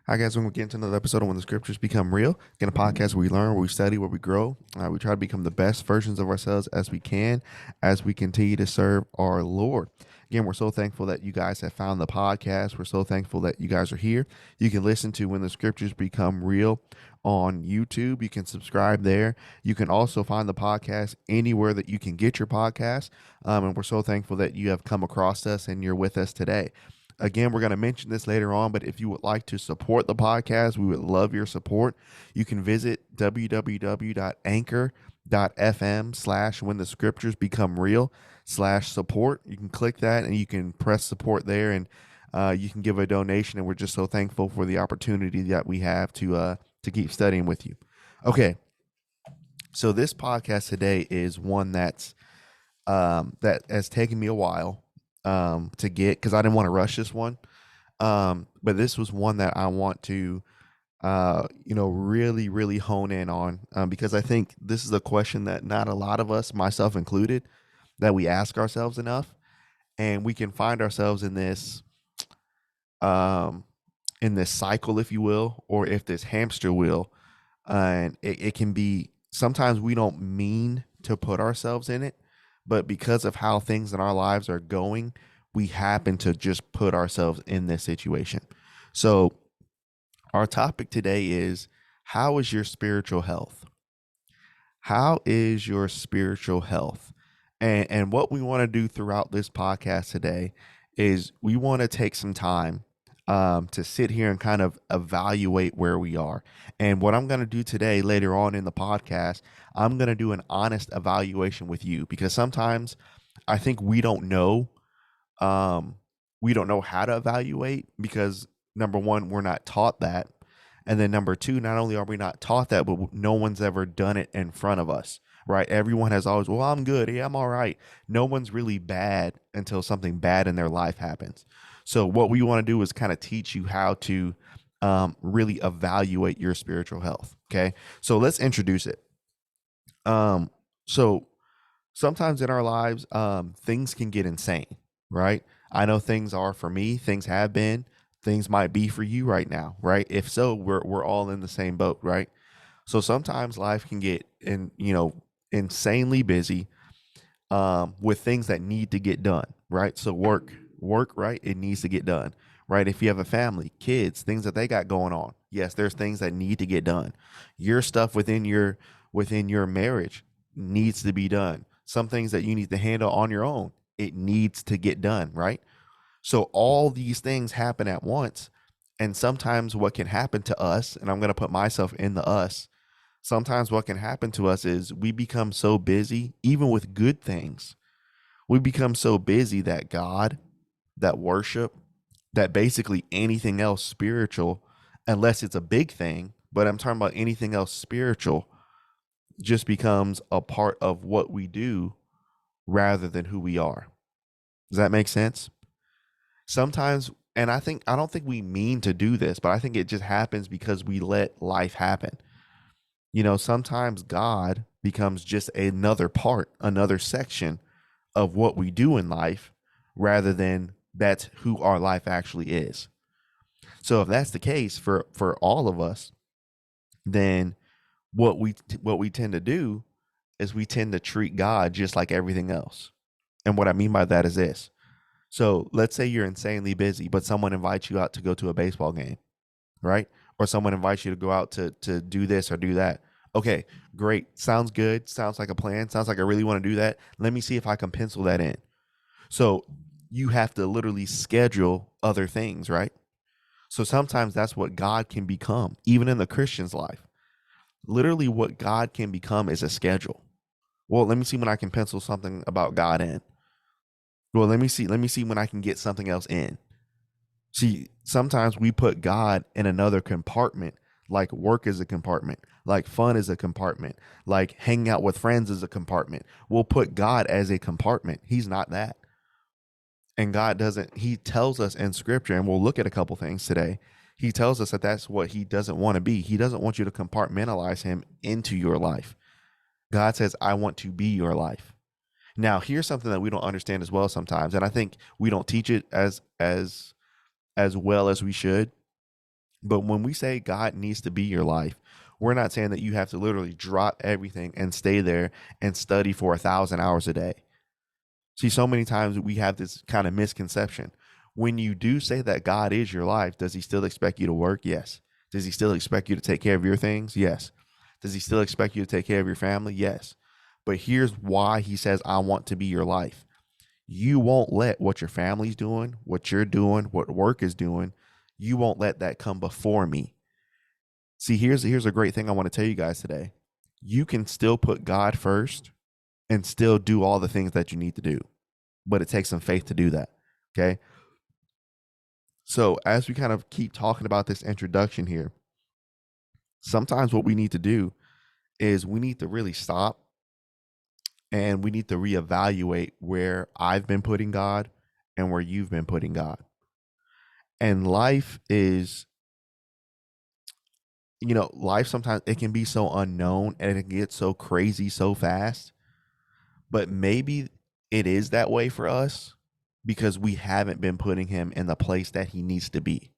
Hi guys, we're going to get into another episode of When the Scriptures Become Real. Again, a podcast where we learn, where we study, where we grow. We try to become the best versions of ourselves as we can, as we continue to serve our Lord. Again, we're so thankful that you guys have found the podcast. We're so thankful that you guys are here. You can listen to When the Scriptures Become Real on YouTube. You can subscribe there. You can also find the podcast anywhere that you can get your podcast. And we're so thankful that you have come across us and you're with us today. Again, we're going to mention this later on, but if you would like to support the podcast, we would love your support. You can visit www.anchor.fm/when the scriptures become real/support. You can click that and you can press support there, and you can give a donation. And we're just so thankful for the opportunity that we have to keep studying with you. Okay, so this podcast today is one that has taken me a while to get, because I didn't want to rush this one. But this was one that I want to, really, really hone in on, because I think this is a question that not a lot of us, myself included, that we ask ourselves enough, and we can find ourselves um, in this cycle, if you will, or if this hamster wheel, and it can be sometimes we don't mean to put ourselves in it, but because of how things in our lives are going, we happen to just put ourselves in this situation. So, our topic today is, how is your spiritual health? How is your spiritual health? And what we want to do throughout this podcast today is we want to take some time to sit here and kind of evaluate where we are. And what I'm going to do today, later on in the podcast, I'm going to do an honest evaluation with you, because sometimes I think um, we don't know how to evaluate, because number one, we're not taught that. And then number two, not only are we not taught that, but no one's ever done it in front of us, right? Everyone has always, well, I'm good. Yeah, I'm all right. No one's really bad until something bad in their life happens. So what we want to do is kind of teach you how to really evaluate your spiritual health. Okay. So let's introduce it. Um, so sometimes in our lives, things can get insane, right? I know things are for me, things have been, things might be for you right now, right? If so, we're all in the same boat, right? So sometimes life can get insanely busy with things that need to get done, right? So work, right? It needs to get done, right? If you have a family, kids, things that they got going on, yes, there's things that need to get done. Your stuff within your marriage needs to be done. Some things that you need to handle on your own, it needs to get done, right? So all these things happen at once. And sometimes what can happen to us, and I'm going to put myself in the us, sometimes what can happen to us is we become so busy, even with good things. We become so busy that God, that worship, that basically anything else spiritual, unless it's a big thing, but I'm talking about anything else spiritual, just becomes a part of what we do rather than who we are. Does that make sense? Sometimes, and I don't think we mean to do this, but I think it just happens because we let life happen. Sometimes God becomes just another part, another section of what we do in life, rather than that's who our life actually is. So if that's the case for all of us, then what we tend to do is we tend to treat God just like everything else. And what I mean by that is this. So let's say you're insanely busy, but someone invites you out to go to a baseball game, right? Or someone invites you to go out to do this or do that. Okay, great. Sounds good. Sounds like a plan. Sounds like I really want to do that. Let me see if I can pencil that in. So you have to literally schedule other things, right? So sometimes that's what God can become, even in the Christian's life. Literally, what God can become is a schedule. Well, let me see when I can pencil something about God in. Well, let me see when I can get something else in. See, sometimes we put God in another compartment, like work is a compartment, like fun is a compartment, like hanging out with friends is a compartment. We'll put God as a compartment. He's not that. And God doesn't, He tells us in scripture, and we'll look at a couple things today. He tells us that that's what He doesn't want to be. He doesn't want you to compartmentalize Him into your life. God says, I want to be your life. Now, here's something that we don't understand as well sometimes, and I think we don't teach it as well as we should. But when we say God needs to be your life, we're not saying that you have to literally drop everything and stay there and study for 1,000 hours a day. See, so many times we have this kind of misconception. When you do say that God is your life, does he still expect you to work? Yes. Does he still expect you to take care of your things? Yes. Does he still expect you to take care of your family? Yes. But here's why he says, I want to be your life. You won't let what your family's doing, what you're doing, what work is doing, you won't let that come before me. See, here's a great thing I want to tell you guys today. You can still put God first and still do all the things that you need to do, but it takes some faith to do that. Okay. So as we kind of keep talking about this introduction here, sometimes what we need to do is we need to really stop and we need to reevaluate where I've been putting God and where you've been putting God. And life is, life sometimes it can be so unknown and it can get so crazy so fast. But maybe it is that way for us because we haven't been putting him in the place that he needs to be.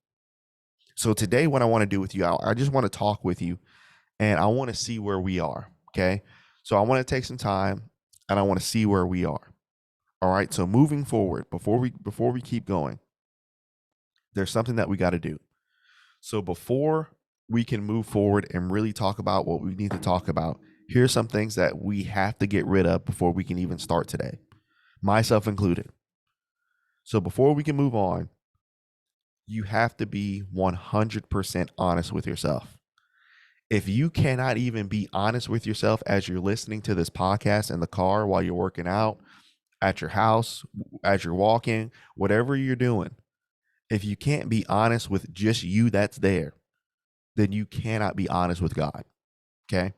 So today, what I want to do with you, I just want to talk with you and I want to see where we are. Okay. So I want to take some time and I want to see where we are. All right. So moving forward, before we keep going, there's something that we got to do. So before we can move forward and really talk about what we need to talk about, here's some things that we have to get rid of before we can even start today, myself included. So before we can move on, you have to be 100% honest with yourself. If you cannot even be honest with yourself as you're listening to this podcast in the car while you're working out, at your house, as you're walking, whatever you're doing, if you can't be honest with just you that's there, then you cannot be honest with God. Okay.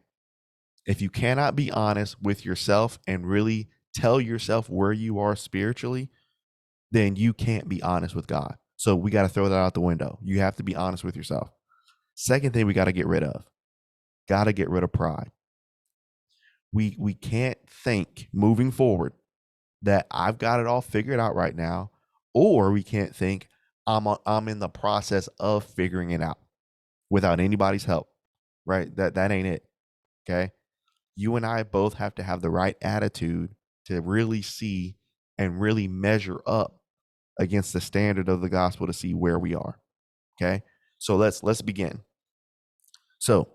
If you cannot be honest with yourself and really tell yourself where you are spiritually, then you can't be honest with God. So we got to throw that out the window. You have to be honest with yourself. Second thing we got to get rid of, got to get rid of pride. We can't think moving forward that I've got it all figured out right now, or we can't think I'm in the process of figuring it out without anybody's help. Right? That ain't it. Okay? You and I both have to have the right attitude to really see and really measure up against the standard of the gospel to see where we are. Okay? So let's begin. So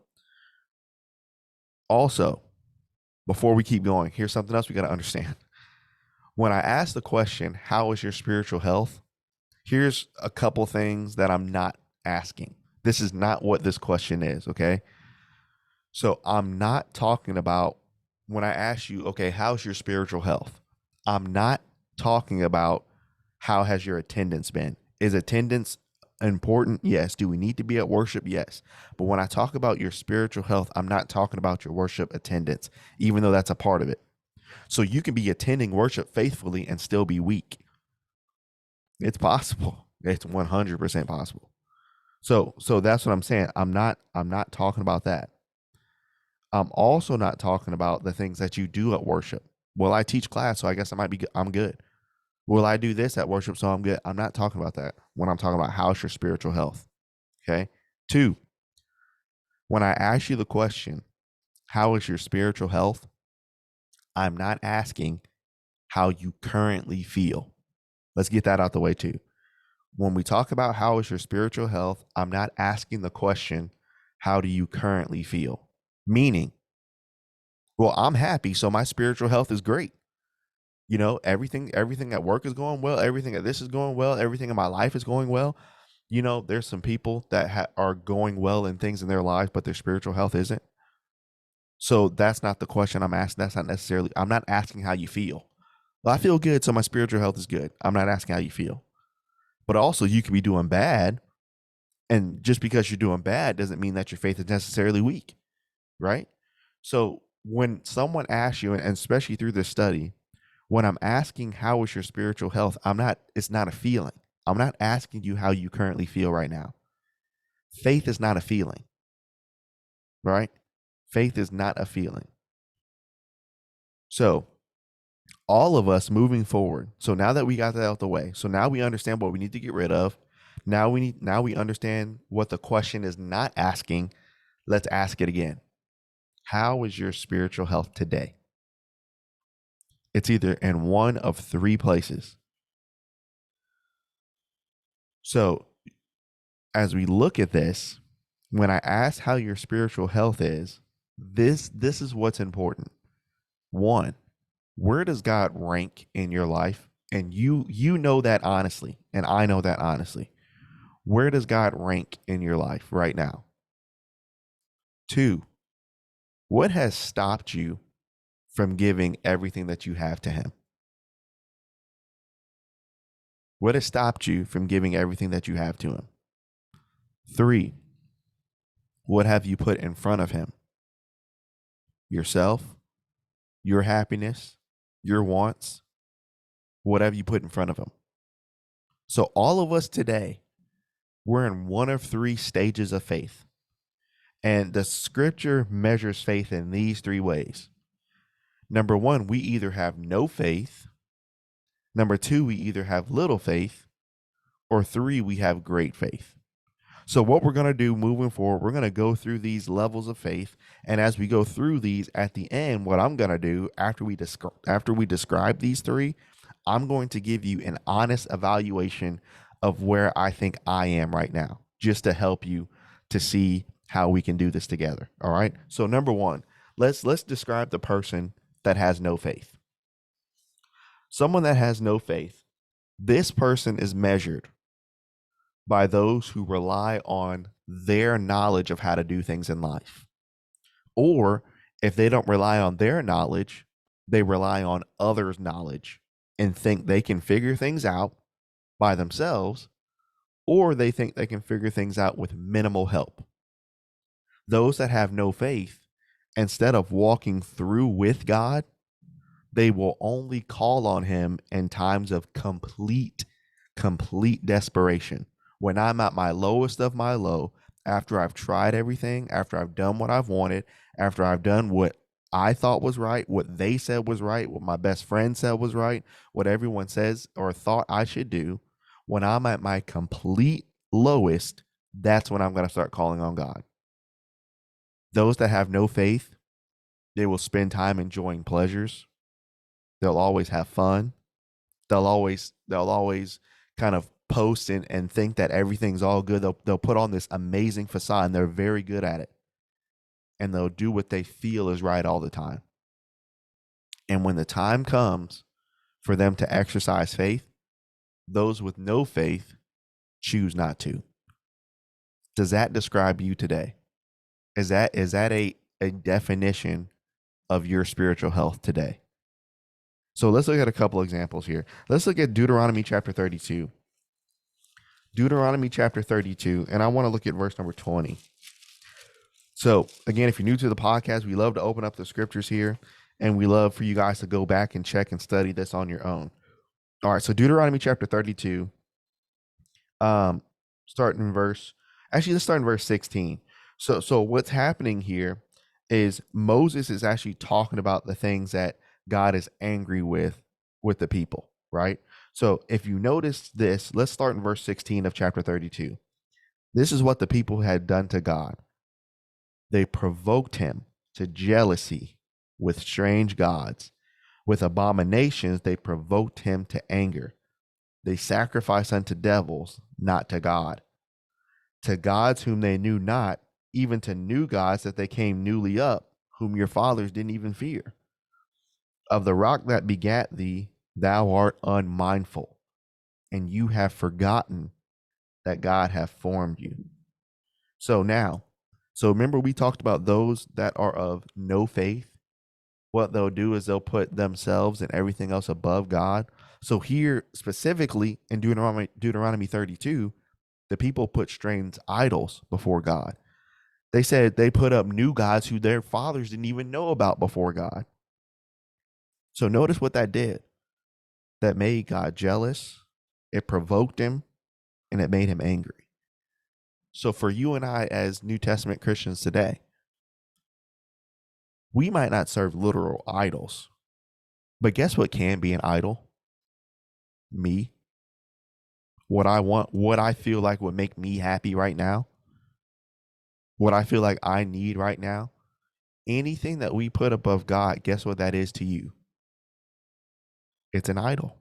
also, before we keep going, here's something else we got to understand. When I ask the question, how is your spiritual health? Here's a couple things that I'm not asking. This is not what this question is, okay? So I'm not talking about when I ask you, okay, how's your spiritual health? I'm not talking about how has your attendance been? Is attendance important? Yes. Do we need to be at worship? Yes. But when I talk about your spiritual health, I'm not talking about your worship attendance, even though that's a part of it. So you can be attending worship faithfully and still be weak. It's possible. It's 100% possible. So that's what I'm saying. I'm not talking about that. I'm also not talking about the things that you do at worship. Well, I teach class, so I guess I'm good. Will I do this at worship, so I'm good? I'm not talking about that when I'm talking about how's your spiritual health. Okay. 2, when I ask you the question, how is your spiritual health? I'm not asking how you currently feel. Let's get that out the way too. When we talk about how is your spiritual health, I'm not asking the question, how do you currently feel? Meaning, well, I'm happy, so my spiritual health is great. Everything at work is going well, everything at this is going well, everything in my life is going well. There's some people that are going well in things in their lives, but their spiritual health isn't. So that's not the question I'm asking. That's not necessarily, I'm not asking how you feel. Well, I feel good, so my spiritual health is good. I'm not asking how you feel. But also, you could be doing bad. And just because you're doing bad doesn't mean that your faith is necessarily weak, right? So when someone asks you, and especially through this study, when I'm asking how is your spiritual health, it's not a feeling. I'm not asking you how you currently feel right now. Faith is not a feeling, right? Faith is not a feeling. So all of us moving forward. So now that we got that out the way, so now we understand what we need to get rid of. Now we understand what the question is not asking. Let's ask it again. How is your spiritual health today? It's either in one of three places. So as we look at this, when I ask how your spiritual health is, this is what's important. One, where does God rank in your life? And you know that honestly, and I know that honestly. Where does God rank in your life right now? Two, what has stopped you from giving everything that you have to him? What has stopped you from giving everything that you have to him? Three, what have you put in front of him? Yourself, your happiness, your wants, whatever you put in front of him. So all of us today, we're in one of three stages of faith. And the scripture measures faith in these three ways. Number one, we either have no faith. Number two, we either have little faith. Or three, we have great faith. So what we're going to do moving forward, we're going to go through these levels of faith. And as we go through these at the end, what I'm going to do after we describe these three, I'm going to give you an honest evaluation of where I think I am right now, just to help you to see how we can do this together. All right. So number one, let's describe the person that has no faith. Someone that has no faith, this person is measured by those who rely on their knowledge of how to do things in life. Or if they don't rely on their knowledge, they rely on others' knowledge and think they can figure things out by themselves, or they think they can figure things out with minimal help. Those that have no faith, instead of walking through with God, they will only call on him in times of complete desperation. When I'm at my lowest of my low, after I've tried everything, after I've done what I've wanted, after I've done what I thought was right, what they said was right, what my best friend said was right, what everyone says or thought I should do, when I'm at my complete lowest, that's when I'm going to start calling on God. Those that have no faith, they will spend time enjoying pleasures. They'll always have fun. They'll always kind of post and think that everything's all good. They'll put on this amazing facade, and they're very good at it. And they'll do what they feel is right all the time. And when the time comes for them to exercise faith, those with no faith choose not to. Does that describe you today? Is that a definition of your spiritual health today? So let's look at a couple examples here. Let's look at Deuteronomy chapter 32. Deuteronomy chapter 32, and I want to look at verse number 20. So again, if you're new to the podcast, we love to open up the scriptures here, and we love for you guys to go back and check and study this on your own. All right, so Deuteronomy chapter 32, let's start in verse 16. So what's happening here is Moses is actually talking about the things that God is angry with the people, right? So if you notice this, let's start in verse 16 of chapter 32. This is what the people had done to God. They provoked him to jealousy with strange gods. With abominations, they provoked him to anger. They sacrificed unto devils, not to God. To gods whom they knew not, even to new gods that they came newly up, whom your fathers didn't even fear. Of the rock that begat thee, thou art unmindful, and you have forgotten that God hath formed you. So remember we talked about those that are of no faith. What they'll do is they'll put themselves and everything else above God. So here specifically in Deuteronomy 32, the people put strange idols before God. They said they put up new gods who their fathers didn't even know about before God. So notice what that did. That made God jealous. It provoked him, and it made him angry. So for you and I as New Testament Christians today, we might not serve literal idols, but guess what can be an idol? Me. what I want, what I feel like would make me happy right now, what I feel like I need right now, anything that we put above God, guess what that is to you? It's an idol.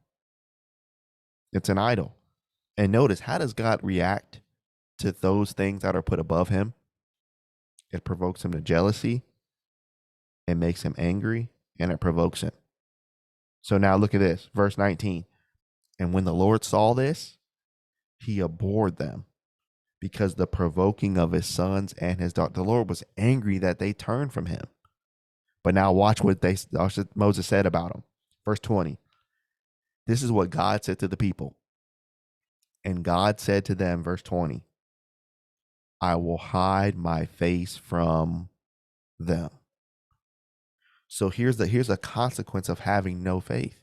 It's an idol. And notice, how does God react to those things that are put above him? It provokes him to jealousy, it makes him angry, and it provokes him. So now look at this, verse 19. And when the Lord saw this, he abhorred them because the provoking of his sons and his daughter. The Lord was angry that they turned from him. But now watch what Moses said about them. Verse 20. This is what God said to the people. And God said to them, verse 20, I will hide my face from them. So here's a consequence of having no faith.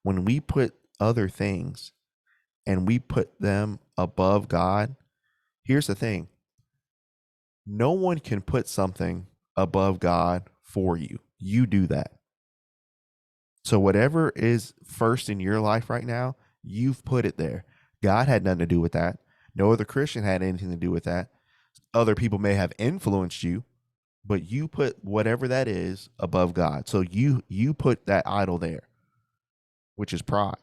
When we put other things and we put them above God, here's the thing. No one can put something above God for you. You do that. So whatever is first in your life right now, you've put it there. God had nothing to do with that. No other Christian had anything to do with that. Other people may have influenced you, but you put whatever that is above God. So you put that idol there, which is pride.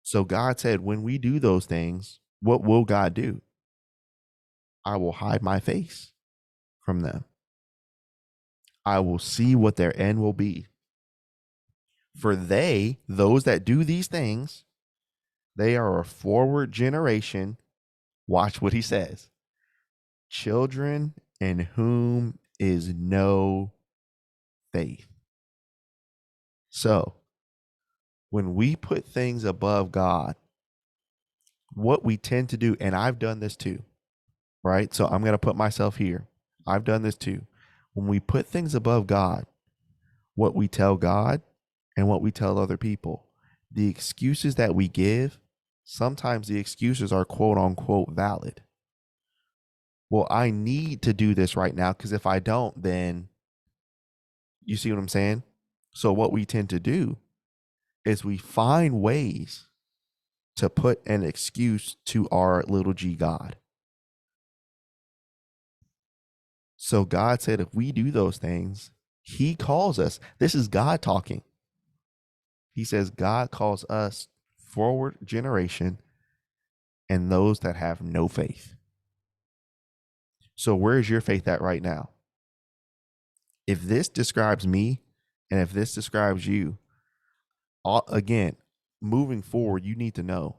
So God said, when we do those things, what will God do? I will hide my face from them. I will see what their end will be. For those that do these things, they are a forward generation. Watch what he says. Children in whom is no faith. So when we put things above God, what we tend to do, and I've done this too, right? So I'm going to put myself here. I've done this too. When we put things above God, what we tell God and what we tell other people, the excuses that we give, sometimes the excuses are quote unquote valid. Well, I need to do this right now because if I don't, then you see what I'm saying? So what we tend to do is we find ways to put an excuse to our little g God. So God said, if we do those things, he calls us. This is God talking. He says, God calls us forward generation and those that have no faith. So where is your faith at right now? If this describes me and if this describes you, again, moving forward, you need to know.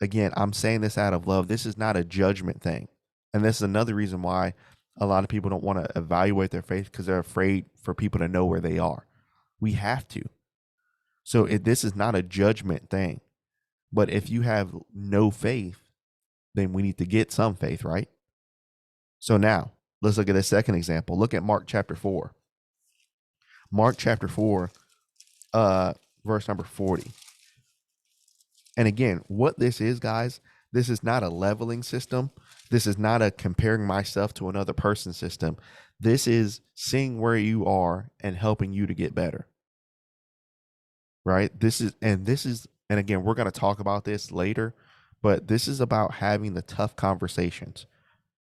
Again, I'm saying this out of love. This is not a judgment thing. And this is another reason why a lot of people don't want to evaluate their faith because they're afraid for people to know where they are. We have to. So this is not a judgment thing. But if you have no faith, then we need to get some faith, right? So now let's look at a second example. Look at Mark chapter 4. Mark chapter 4, verse number 40. And again, what this is, guys, this is not a leveling system. This is not a comparing myself to another person's system. This is seeing where you are and helping you to get better. Right? And again, we're going to talk about this later, but this is about having the tough conversations,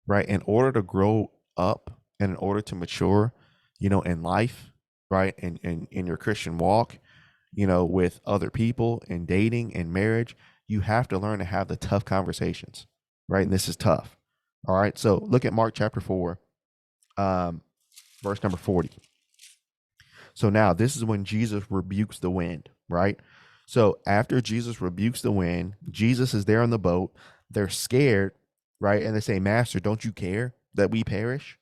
right? In order to grow up and in order to mature, in life, right? And in your Christian walk, with other people and dating and marriage, you have to learn to have the tough conversations, right? And this is tough. All right. So look at Mark chapter 4, verse number 40. So now this is when Jesus rebukes the wind, right? So after Jesus rebukes the wind, Jesus is there on the boat. They're scared, right? And they say, Master, don't you care that we perish?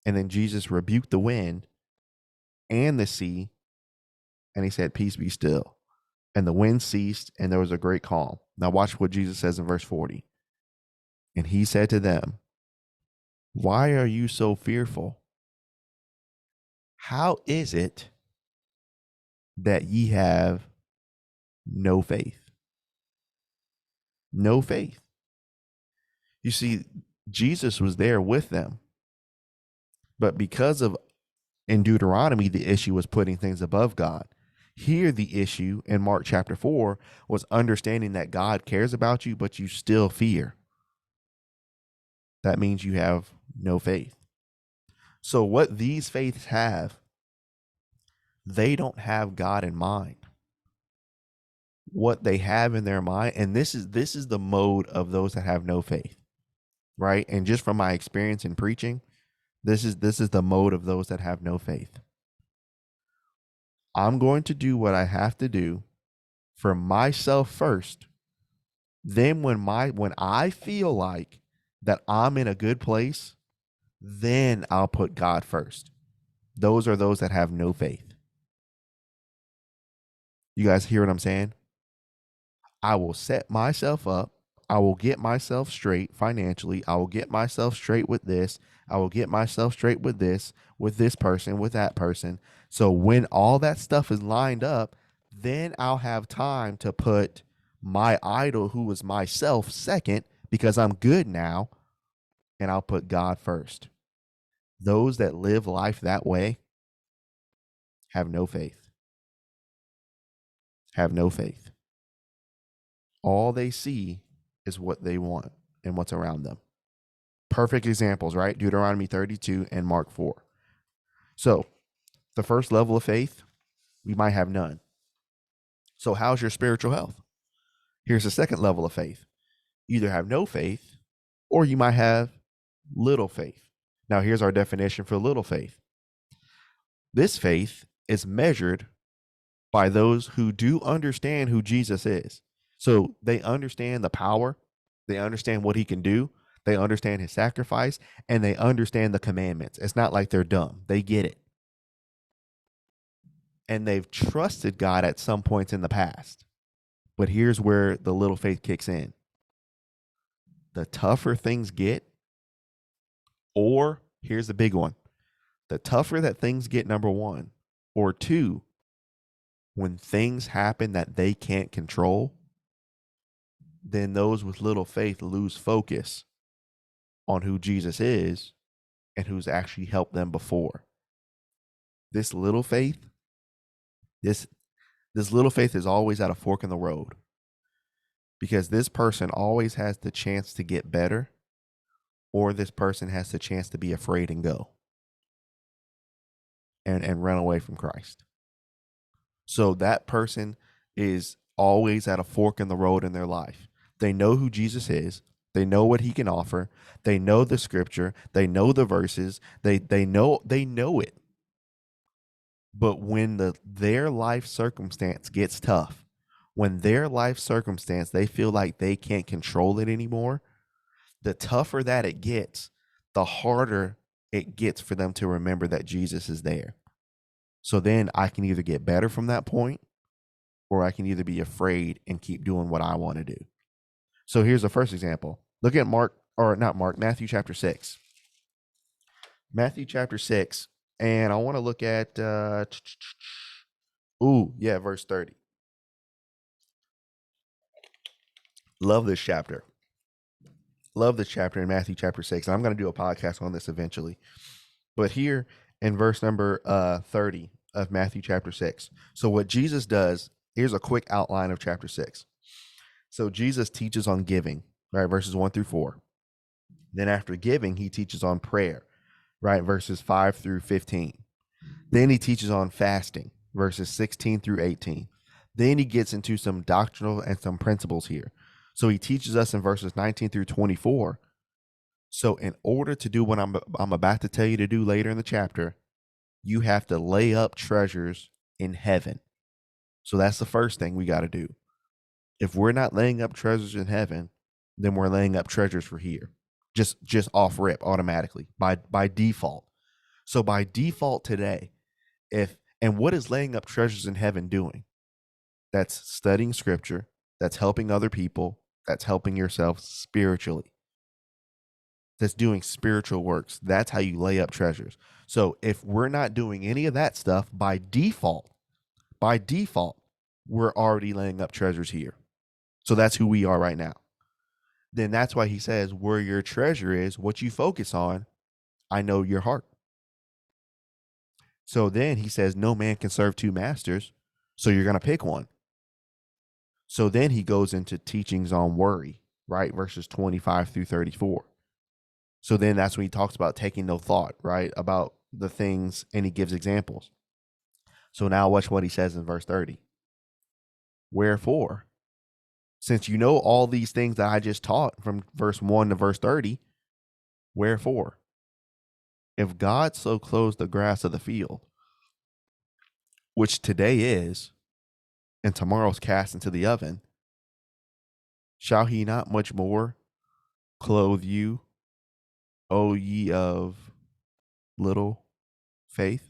And then Jesus rebuked the wind and the sea, and he said, peace be still. And the wind ceased, and there was a great calm. Now watch what Jesus says in verse 40. And he said to them, why are you so fearful? How is it that ye have no faith? No faith. You see, Jesus was there with them. But because of, in Deuteronomy, the issue was putting things above God. Here, the issue in Mark chapter 4 was understanding that God cares about you, but you still fear. That means you have no faith. So what these faiths have, they don't have God in mind. What they have in their mind, and this is the mode of those that have no faith, right? And just from my experience in preaching, this is the mode of those that have no faith. I'm going to do what I have to do for myself first. Then when I feel like that I'm in a good place, then I'll put God first. Those are those that have no faith. You guys hear what I'm saying? I will set myself up. I will get myself straight financially. I will get myself straight with this. I will get myself straight with this person, with that person. So when all that stuff is lined up, then I'll have time to put my idol, who is myself, second, because I'm good now, and I'll put God first. Those that live life that way have no faith. Have no faith. All they see is what they want and what's around them. Perfect examples, right? Deuteronomy 32 and Mark 4. So the first level of faith, we might have none. So how's your spiritual health? Here's the second level of faith. You either have no faith or you might have little faith. Now here's our definition for little faith. This faith is measured by those who do understand who Jesus is. So they understand the power, they understand what he can do, they understand his sacrifice, and they understand the commandments. It's not like they're dumb. They get it. And they've trusted God at some points in the past. But here's where the little faith kicks in. The tougher things get, or here's the big one. The tougher that things get, number one, or two, when things happen that they can't control, then those with little faith lose focus on who Jesus is and who's actually helped them before. This little faith, this little faith is always at a fork in the road, because this person always has the chance to get better, or this person has the chance to be afraid and go and run away from Christ. So that person is always at a fork in the road in their life. They know who Jesus is. They know what he can offer. They know the scripture. They know the verses. They know it. But when their life circumstance gets tough, when their life circumstance, they feel like they can't control it anymore, the tougher that it gets, the harder it gets for them to remember that Jesus is there. So then I can either get better from that point, or I can either be afraid and keep doing what I want to do. So here's the first example. Look at Matthew chapter 6. Matthew chapter 6. And I want to look at, verse 30. Love this chapter. Love this chapter in Matthew chapter 6. And I'm going to do a podcast on this eventually. But here in verse number 30 of Matthew chapter 6. So what Jesus does, here's a quick outline of chapter 6. So Jesus teaches on giving, right? Verses 1 through 4. Then after giving, he teaches on prayer, right? Verses 5 through 15. Then he teaches on fasting, verses 16 through 18. Then he gets into some doctrinal and some principles here. So he teaches us in verses 19 through 24. So in order to do what I'm about to tell you to do later in the chapter, you have to lay up treasures in heaven. So that's the first thing we got to do. If we're not laying up treasures in heaven, then we're laying up treasures for here. Just off rip automatically by default. So by default today, what is laying up treasures in heaven doing? That's studying scripture, that's helping other people, that's helping yourself spiritually. That's doing spiritual works. That's how you lay up treasures. So if we're not doing any of that stuff, by default, we're already laying up treasures here. So that's who we are right now. Then that's why he says, where your treasure is, what you focus on, I know your heart. So then he says, no man can serve two masters. So you're going to pick one. So then he goes into teachings on worry, right? Verses 25 through 34. So then that's when he talks about taking no thought, right? About the things, and he gives examples. So now watch what he says in verse 30. Wherefore, since you know all these things that I just taught from verse 1 to verse 30, wherefore, if God so clothes the grass of the field, which today is, and tomorrow's cast into the oven, shall he not much more clothe you, O ye of little faith?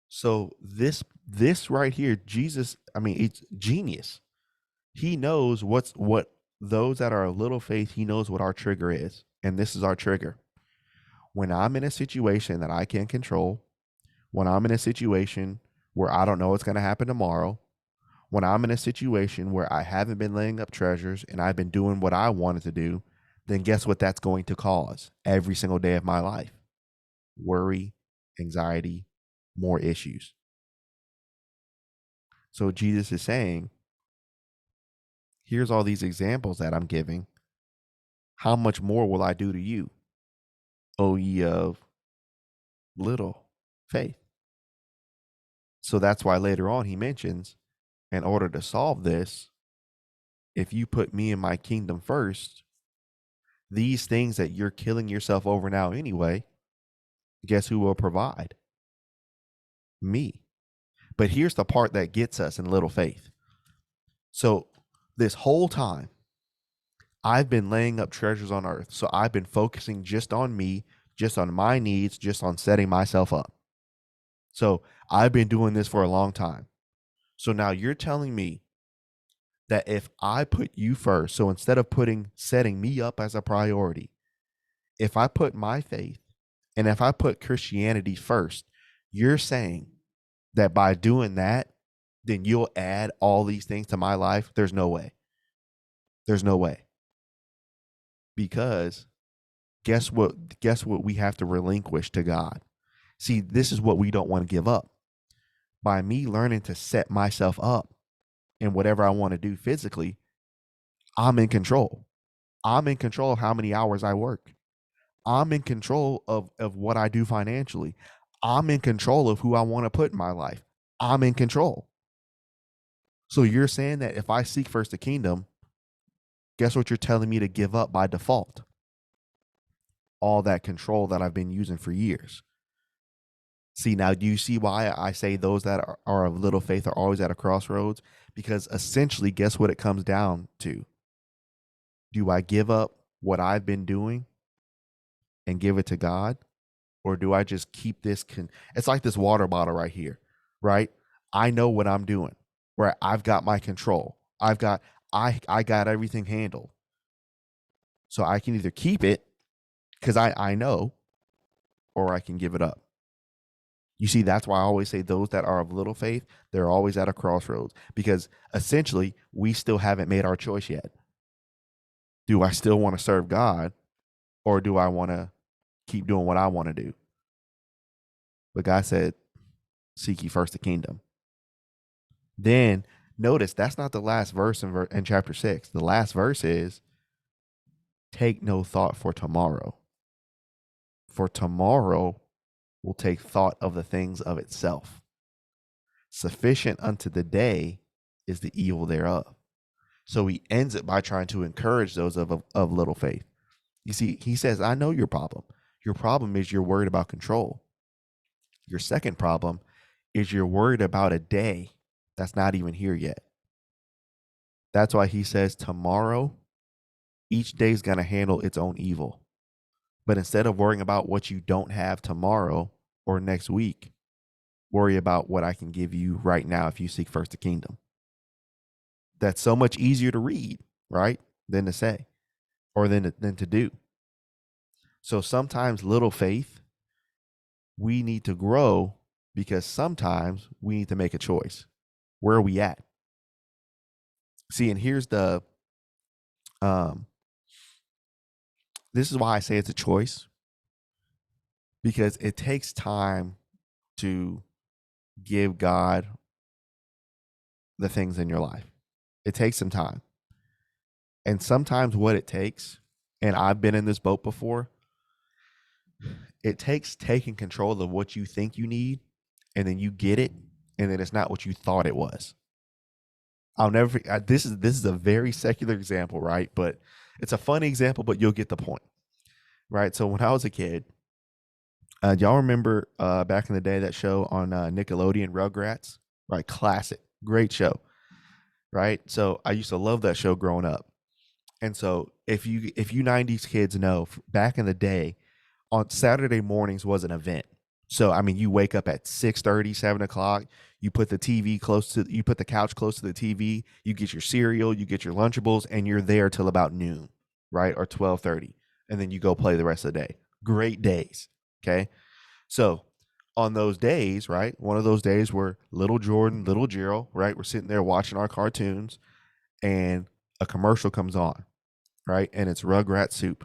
So this right here, Jesus, it's genius. He knows what those that are a little faith, he knows what our trigger is. And this is our trigger. When I'm in a situation that I can't control, when I'm in a situation where I don't know what's going to happen tomorrow, when I'm in a situation where I haven't been laying up treasures and I've been doing what I wanted to do, then guess what that's going to cause every single day of my life? Worry, anxiety, more issues. So Jesus is saying, here's all these examples that I'm giving. How much more will I do to you, O ye of little faith? So that's why later on he mentions, in order to solve this, if you put me and my kingdom first, these things that you're killing yourself over now anyway, guess who will provide? Me. But here's the part that gets us in little faith. So this whole time, I've been laying up treasures on earth. So I've been focusing just on me, just on my needs, just on setting myself up. So I've been doing this for a long time. So now you're telling me that if I put you first, so instead of setting me up as a priority, if I put my faith and if I put Christianity first, you're saying that by doing that, then you'll add all these things to my life? There's no way. There's no way. Because guess what? Guess what we have to relinquish to God? See, this is what we don't want to give up. By me learning to set myself up in whatever I want to do physically, I'm in control. I'm in control of how many hours I work. I'm in control of what I do financially. I'm in control of who I want to put in my life. I'm in control. So you're saying that if I seek first the kingdom, guess what you're telling me to give up by default? All that control that I've been using for years. See, now do you see why I say those that are of little faith are always at a crossroads? Because essentially, guess what it comes down to? Do I give up what I've been doing and give it to God? Or do I just keep this? It's like this water bottle right here, right? I know what I'm doing, right? I've got my control. I got everything handled. So I can either keep it because I know, or I can give it up. You see, that's why I always say those that are of little faith, they're always at a crossroads, because essentially we still haven't made our choice yet. Do I still want to serve God, or do I want to keep doing what I want to do? But God said, seek ye first the kingdom. Then notice that's not the last verse in chapter 6. The last verse is, take no thought for tomorrow. For tomorrow will take thought of the things of itself. Sufficient unto the day is the evil thereof. So he ends it by trying to encourage those of little faith. You see, he says, I know your problem. Your problem is you're worried about control. Your second problem is you're worried about a day that's not even here yet. That's why he says tomorrow, each day is going to handle its own evil. But instead of worrying about what you don't have tomorrow or next week, worry about what I can give you right now if you seek first the kingdom. That's so much easier to read, right, than to say, or than to do. So sometimes little faith, we need to grow, because sometimes we need to make a choice. Where are we at? See, and here's this is why I say it's a choice, because it takes time to give God the things in your life. It takes some time. And sometimes what it takes, and I've been in this boat before, it takes taking control of what you think you need, and then you get it, and then it's not what you thought it was. I'll never. This is a very secular example, right? But it's a funny example, but you'll get the point, right? So when I was a kid, y'all remember back in the day that show on Nickelodeon, Rugrats, right? Classic, great show, right? So I used to love that show growing up. And so if you 90s kids know, back in the day, on Saturday mornings was an event. So I mean, you wake up at 6:30, 7 o'clock. You put the couch close to the TV. You get your cereal, you get your Lunchables, and you're there till about noon, right, or 12:30, and then you go play the rest of the day. Great days. Okay, so on those days, right, one of those days where little Jordan, little Gerald, right, we're sitting there watching our cartoons, and a commercial comes on, right, and it's Rugrat soup,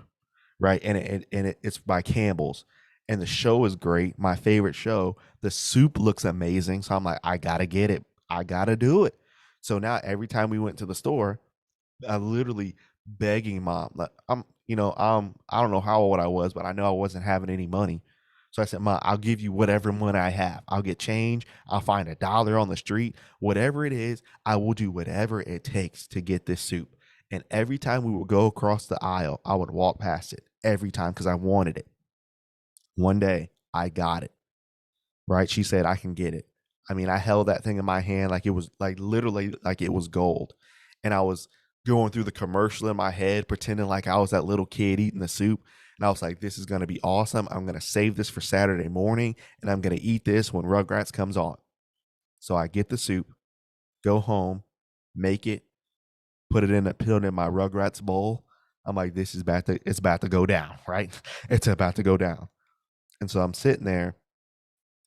right? It's by Campbell's, and the show is great. My favorite show. The soup looks amazing, so I'm like, I gotta get it. I gotta do it. So now every time we went to the store, I literally begging mom. Like I don't know how old I was, but I know I wasn't having any money. So I said, Mom, I'll give you whatever money I have. I'll get change. I'll find $1 on the street. Whatever it is, I will do whatever it takes to get this soup. And every time we would go across the aisle, I would walk past it every time because I wanted it. One day, I got it. Right? She said, I can get it. I mean, I held that thing in my hand like it was like literally like it was gold. And I was going through the commercial in my head, pretending like I was that little kid eating the soup. And I was like, this is going to be awesome. I'm going to save this for Saturday morning and I'm going to eat this when Rugrats comes on. So I get the soup, go home, make it, put it in my Rugrats bowl. I'm like, it's about to go down, right? It's about to go down. And so I'm sitting there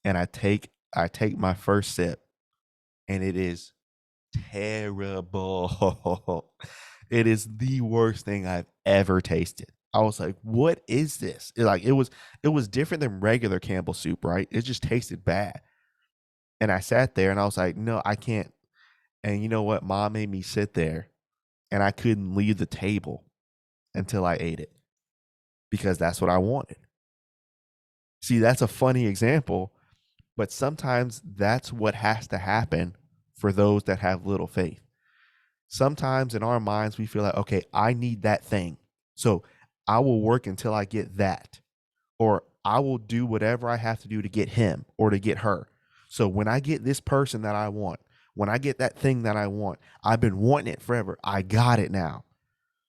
and I take my first sip and it is terrible. It is the worst thing I've ever tasted. I was like, what is this? It was different than regular Campbell soup, right? It just tasted bad. And I sat there and I was like, no, I can't. And you know what? Mom made me sit there and I couldn't leave the table until I ate it because that's what I wanted. See, that's a funny example, but sometimes that's what has to happen for those that have little faith. Sometimes in our minds, we feel like, okay, I need that thing. So I will work until I get that, or I will do whatever I have to do to get him or to get her. So when I get this person that I want, when I get that thing that I want, I've been wanting it forever. I got it now.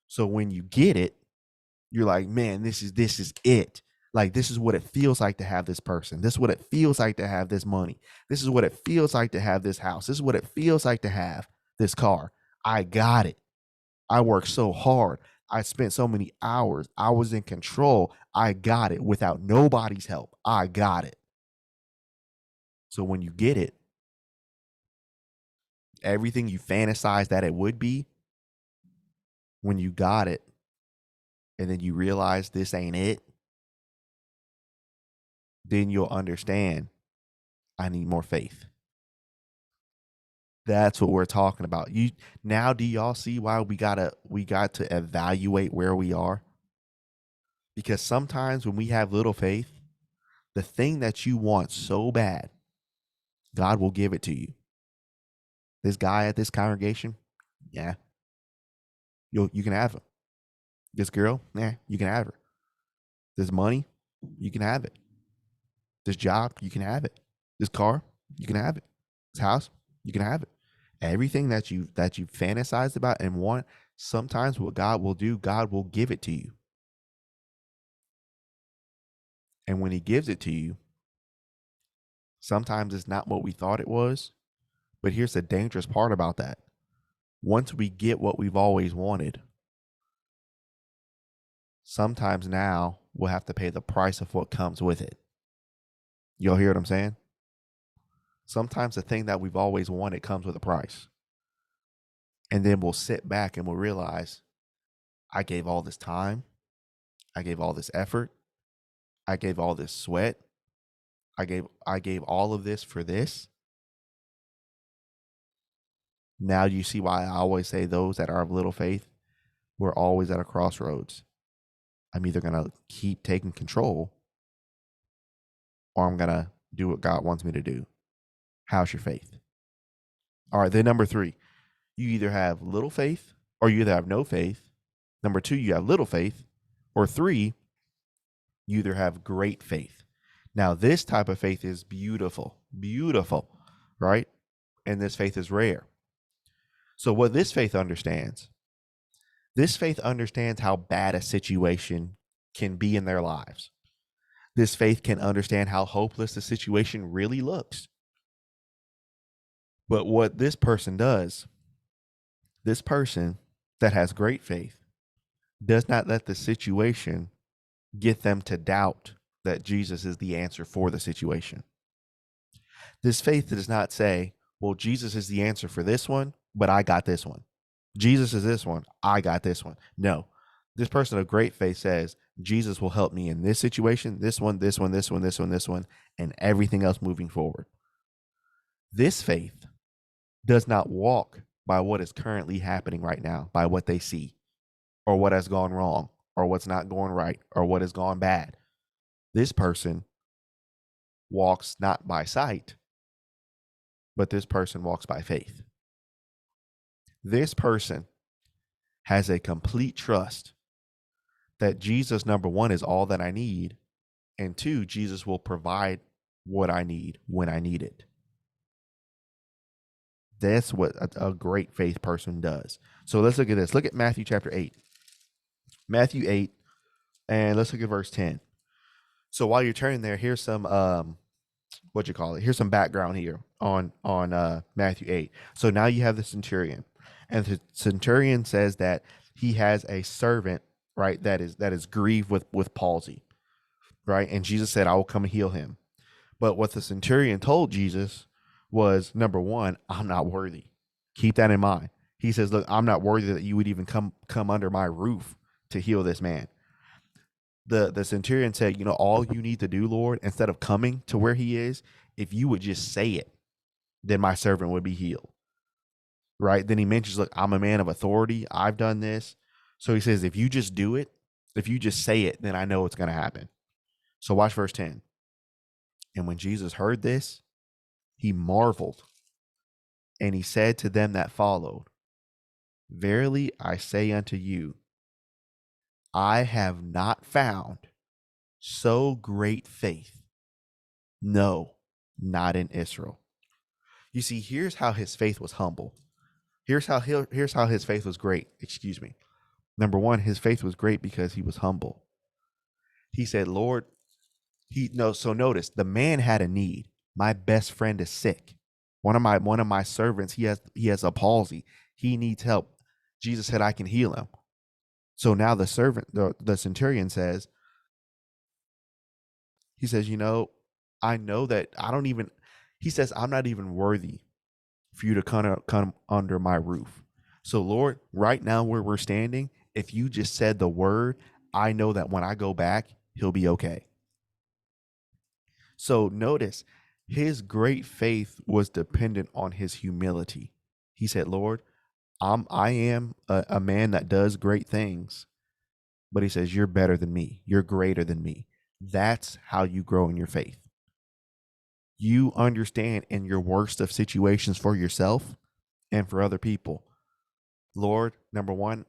So when you get it, you're like, man, this is it. Like this is what it feels like to have this person. This is what it feels like to have this money. This is what it feels like to have this house. This is what it feels like to have this car. I got it. I worked so hard. I spent so many hours. I was in control. I got it without nobody's help. I got it. So when you get it, everything you fantasize that it would be, when you got it, and then you realize this ain't it, then you'll understand I need more faith. That's what we're talking about. You now do y'all see why we got to evaluate where we are? Because sometimes when we have little faith, the thing that you want so bad, God will give it to you. This guy at this congregation, yeah, you can have him. This girl, yeah, you can have her. This money, you can have it. This job, you can have it. This car, you can have it. This house, you can have it. Everything that you fantasize about and want, sometimes what God will do, God will give it to you. And when he gives it to you, sometimes it's not what we thought it was. But here's the dangerous part about that. Once we get what we've always wanted, sometimes now we'll have to pay the price of what comes with it. You'll hear what I'm saying? Sometimes the thing that we've always wanted comes with a price. And then we'll sit back and we'll realize I gave all this time, I gave all this effort, I gave all this sweat, I gave all of this for this. Now you see why I always say those that are of little faith, we're always at a crossroads. I'm either going to keep taking control or I'm going to do what God wants me to do. How's your faith? All right, then number 3, you either have little faith or you either have no faith. Number 2, you have little faith. Or 3, you either have great faith. Now, this type of faith is beautiful, right? And this faith is rare. So what this faith understands how bad a situation can be in their lives. This faith can understand how hopeless the situation really looks. But what this person does, this person that has great faith, does not let the situation get them to doubt that Jesus is the answer for the situation. This faith does not say, well, Jesus is the answer for this one, but I got this one. Jesus is this one, I got this one. No, this person of great faith says, Jesus will help me in this situation, this one, and everything else moving forward. This faith does not walk by what is currently happening right now, by what they see, or what has gone wrong, or what's not going right, or what has gone bad. This person walks not by sight, but this person walks by faith. This person has a complete trust that Jesus, number 1, is all that I need, and 2, Jesus will provide what I need when I need it. That's what a great faith person does. So let's look at this. Look at Matthew chapter 8. Matthew 8, and let's look at verse 10. So while you're turning there, here's some here's some background here on Matthew 8. So now you have the centurion, and the centurion says that he has a servant, right, that is grieved with palsy, right? And Jesus said, I will come and heal him. But what the centurion told Jesus was, number 1, I'm not worthy. Keep that in mind. He says, look, I'm not worthy that you would even come under my roof to heal this man. The centurion said, all you need to do, Lord, instead of coming to where he is, if you would just say it, then my servant would be healed. Right? Then he mentions, look, I'm a man of authority. I've done this. So he says, if you just do it, if you just say it, then I know it's going to happen. So watch verse 10. And when Jesus heard this, he marveled, and he said to them that followed, verily I say unto you, I have not found so great faith, no, not in Israel. You see, here's how his faith was humble. Here's how his faith was great. Excuse me. Number 1, his faith was great because he was humble. He said, Lord, so notice the man had a need. My best friend is sick. One of my servants, he has a palsy. He needs help. Jesus said, I can heal him. So now the servant, the centurion says, he says, I know that he says, I'm not even worthy for you to come under my roof. So Lord, right now where we're standing, if you just said the word, I know that when I go back, he'll be okay. So notice his great faith was dependent on his humility. He said, Lord, I am a man that does great things, but he says, you're better than me. You're greater than me. That's how you grow in your faith. You understand in your worst of situations for yourself and for other people, Lord, number 1,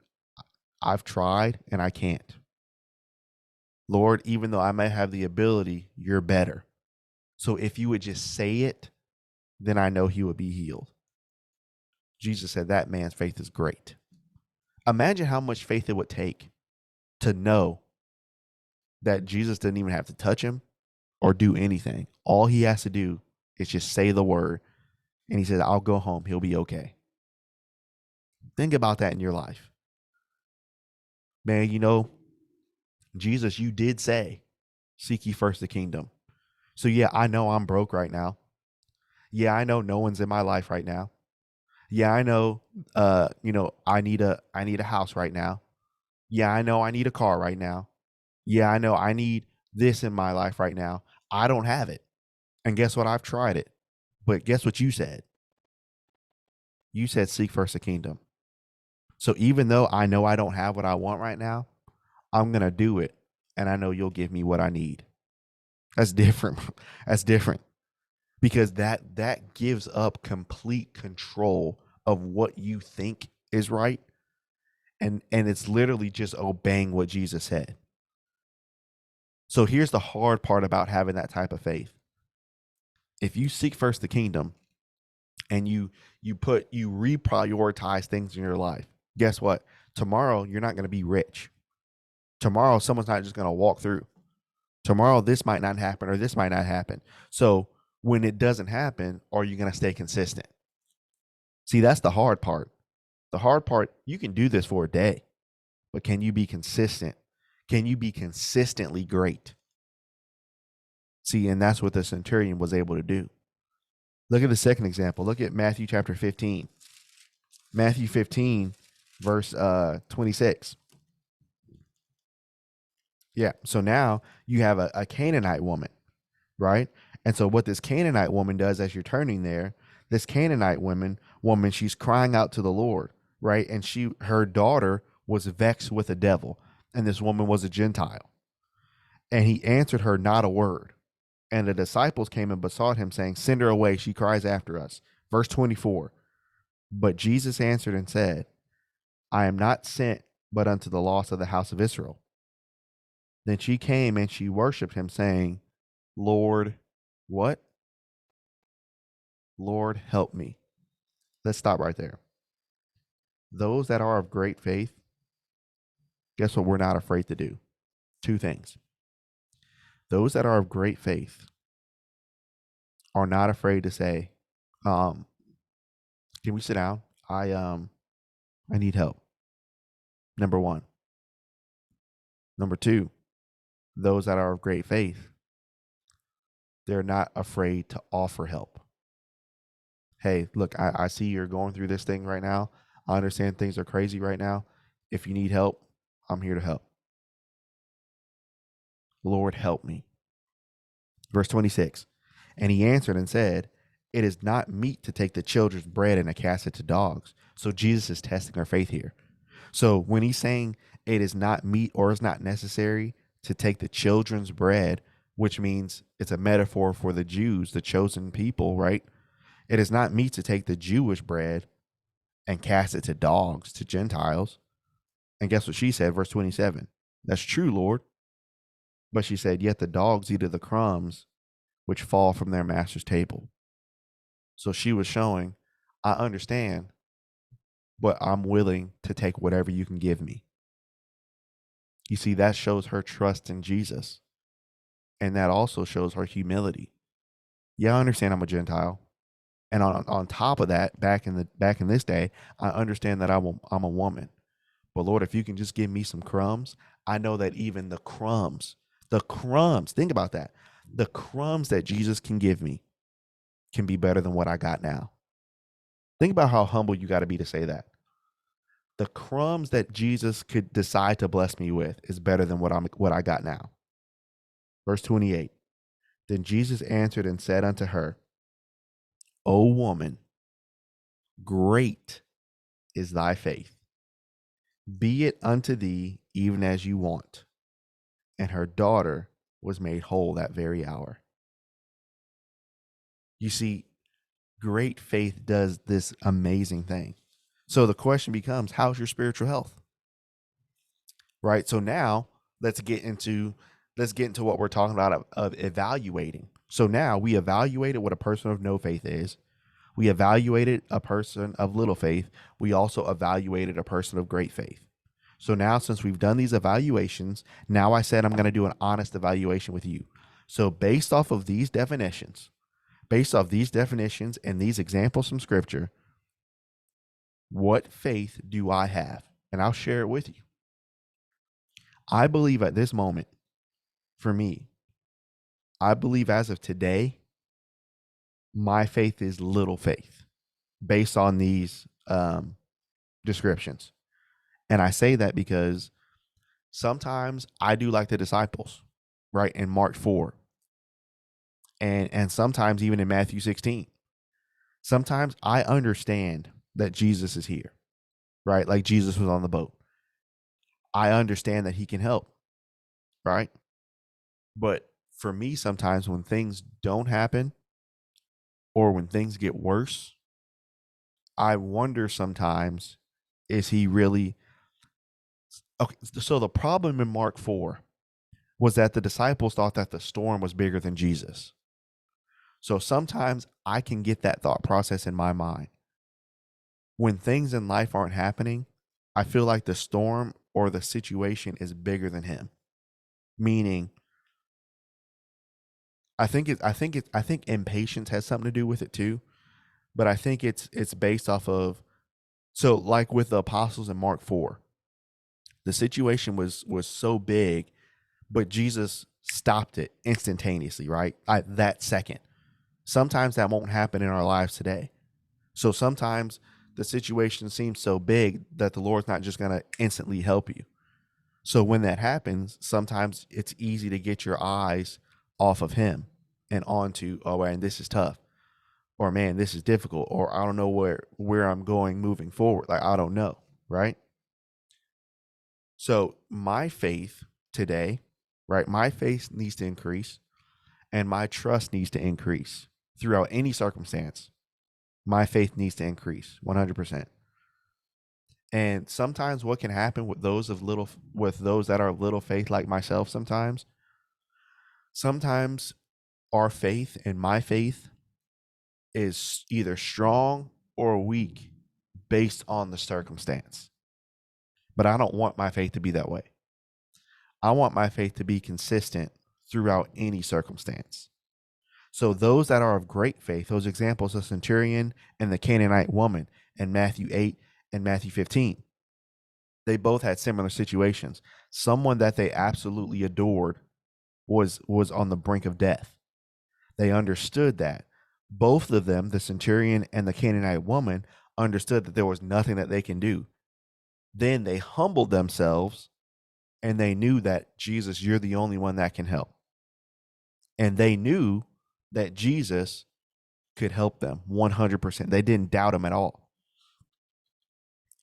I've tried and I can't. Lord, even though I may have the ability, you're better. So if you would just say it, then I know he would be healed. Jesus said that man's faith is great. Imagine how much faith it would take to know that Jesus didn't even have to touch him or do anything. All he has to do is just say the word. And he says, I'll go home. He'll be okay. Think about that in your life. Man, Jesus, you did say, seek ye first the kingdom. So yeah, I know I'm broke right now. Yeah, I know no one's in my life right now. Yeah, I know, I need a house right now. Yeah, I know I need a car right now. Yeah, I know I need this in my life right now. I don't have it. And guess what? I've tried it. But guess what you said? You said seek first the kingdom. So even though I know I don't have what I want right now, I'm going to do it. And I know you'll give me what I need. That's different. That's different because that gives up complete control of what you think is right. And it's literally just obeying what Jesus said. So here's the hard part about having that type of faith. If you seek first the kingdom and you reprioritize things in your life, guess what? Tomorrow you're not going to be rich. Tomorrow someone's not just going to walk through. Tomorrow this might not happen or this might not happen. So when it doesn't happen, are you going to stay consistent? See, that's the hard part. The hard part, you can do this for a day, but can you be consistent? Can you be consistently great? See, and that's what the centurion was able to do. Look at the second example. Look at Matthew chapter 15. Matthew 15, verse 26. Yeah. So now you have a Canaanite woman, right? And so what this Canaanite woman does as you're turning there, this Canaanite woman, she's crying out to the Lord, right? And her daughter was vexed with a devil, and this woman was a Gentile. And he answered her not a word. And the disciples came and besought him, saying, send her away. She cries after us. Verse 24. But Jesus answered and said, I am not sent but unto the lost of the house of Israel. Then she came and she worshiped him, saying, Lord, what? Lord, help me. Let's stop right there. Those that are of great faith, guess what we're not afraid to do? Two things. Those that are of great faith are not afraid to say, can we sit down? I need help. Number one. Number two, those that are of great faith, they're not afraid to offer help. Hey, look, I see you're going through this thing right now. I understand things are crazy right now. If you need help, I'm here to help. Lord, help me. Verse 26. And he answered and said, it is not meet to take the children's bread and to cast it to dogs. So Jesus is testing our faith here. So when he's saying it is not meet or is not necessary to take the children's bread, which means it's a metaphor for the Jews, the chosen people, right? It is not meet to take the Jewish bread and cast it to dogs, to Gentiles. And guess what she said, verse 27? That's true, Lord. But she said, yet the dogs eat of the crumbs which fall from their master's table. So she was showing, I understand, but I'm willing to take whatever you can give me. You see, that shows her trust in Jesus. And that also shows her humility. Yeah, I understand I'm a Gentile. And on top of that, back in this day, I understand that I'm a woman. But Lord, if you can just give me some crumbs, I know that even the crumbs, think about that. The crumbs that Jesus can give me can be better than what I got now. Think about how humble you got to be to say that. The crumbs that Jesus could decide to bless me with is better than what I got now. Verse 28. Then Jesus answered and said unto her, O woman, great is thy faith. Be it unto thee even as you want. And her daughter was made whole that very hour. You see, great faith does this amazing thing. So the question becomes, how's your spiritual health? Right? So now let's get into what we're talking about of evaluating. So now we evaluated what a person of no faith is. We evaluated a person of little faith. We also evaluated a person of great faith. So now, since we've done these evaluations, now I said I'm going to do an honest evaluation with you. So based off of these definitions and these examples from scripture, what faith do I have? And I'll share it with you. I believe at this moment, for me, I believe as of today, my faith is little faith based on these descriptions. And I say that because sometimes I do like the disciples, right? In Mark 4. And sometimes even in Matthew 16. Sometimes I understand that Jesus is here, right? Like Jesus was on the boat. I understand that he can help, right? But for me, sometimes when things don't happen or when things get worse, I wonder sometimes, is he really okay? So the problem in Mark 4 was that the disciples thought that the storm was bigger than Jesus. So sometimes I can get that thought process in my mind. When things in life aren't happening, I feel like the storm or the situation is bigger than him. Meaning, I think impatience has something to do with it too, but I think it's based off of, so like with the apostles in Mark 4, the situation was so big, but Jesus stopped it instantaneously, right? That second. Sometimes that won't happen in our lives today. So sometimes the situation seems so big that the Lord's not just going to instantly help you. So when that happens, sometimes it's easy to get your eyes off of him and onto, oh man, this is tough, or man, this is difficult, or I don't know where I'm going moving forward. Like I don't know, right? So my faith today, right? My faith needs to increase and my trust needs to increase throughout any circumstance. My faith needs to increase 100%. And sometimes what can happen with those that are little faith like myself sometimes our faith and my faith is either strong or weak based on the circumstance. But I don't want my faith to be that way. I want my faith to be consistent throughout any circumstance. So those that are of great faith, those examples, the centurion and the Canaanite woman in Matthew 8 and Matthew 15, they both had similar situations. Someone that they absolutely adored was on the brink of death. They understood that. Both of them, the centurion and the Canaanite woman, understood that there was nothing that they can do. Then they humbled themselves and they knew that, Jesus, you're the only one that can help. And they knew that Jesus could help them 100%. They didn't doubt him at all.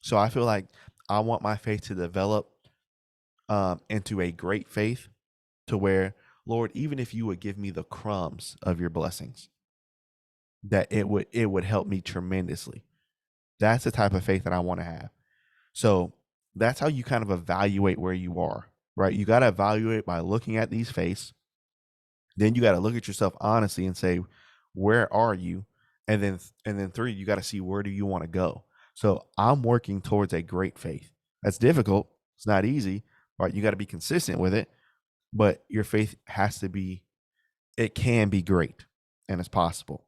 So I feel like I want my faith to develop into a great faith, to where, Lord, even if you would give me the crumbs of your blessings, that it would help me tremendously. That's the type of faith that I want to have. So that's how you kind of evaluate where you are, right? You got to evaluate by looking at these faiths. Then you got to look at yourself honestly and say, where are you? And then three, you got to see, where do you want to go? So I'm working towards a great faith. That's difficult. It's not easy, right? You got to be consistent with it, but your faith has to be, it can be great and it's possible.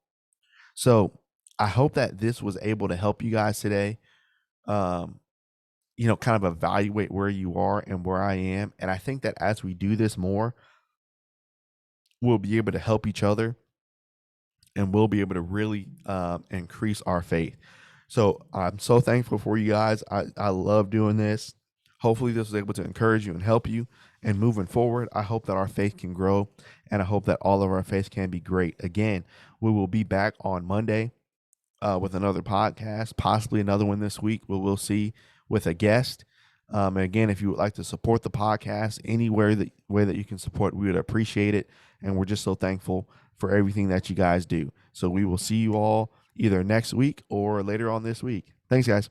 So I hope that this was able to help you guys today. Um, kind of evaluate where you are and where I am. And I think that as we do this more, we'll be able to help each other and we'll be able to really increase our faith. So I'm so thankful for you guys. I love doing this. Hopefully this was able to encourage you and help you. And moving forward, I hope that our faith can grow and I hope that all of our faith can be great. Again, we will be back on Monday with another podcast, possibly another one this week. We'll see, with a guest. And again, if you would like to support the podcast anywhere that way that you can support, we would appreciate it. And we're just so thankful for everything that you guys do. So we will see you all either next week or later on this week. Thanks, guys.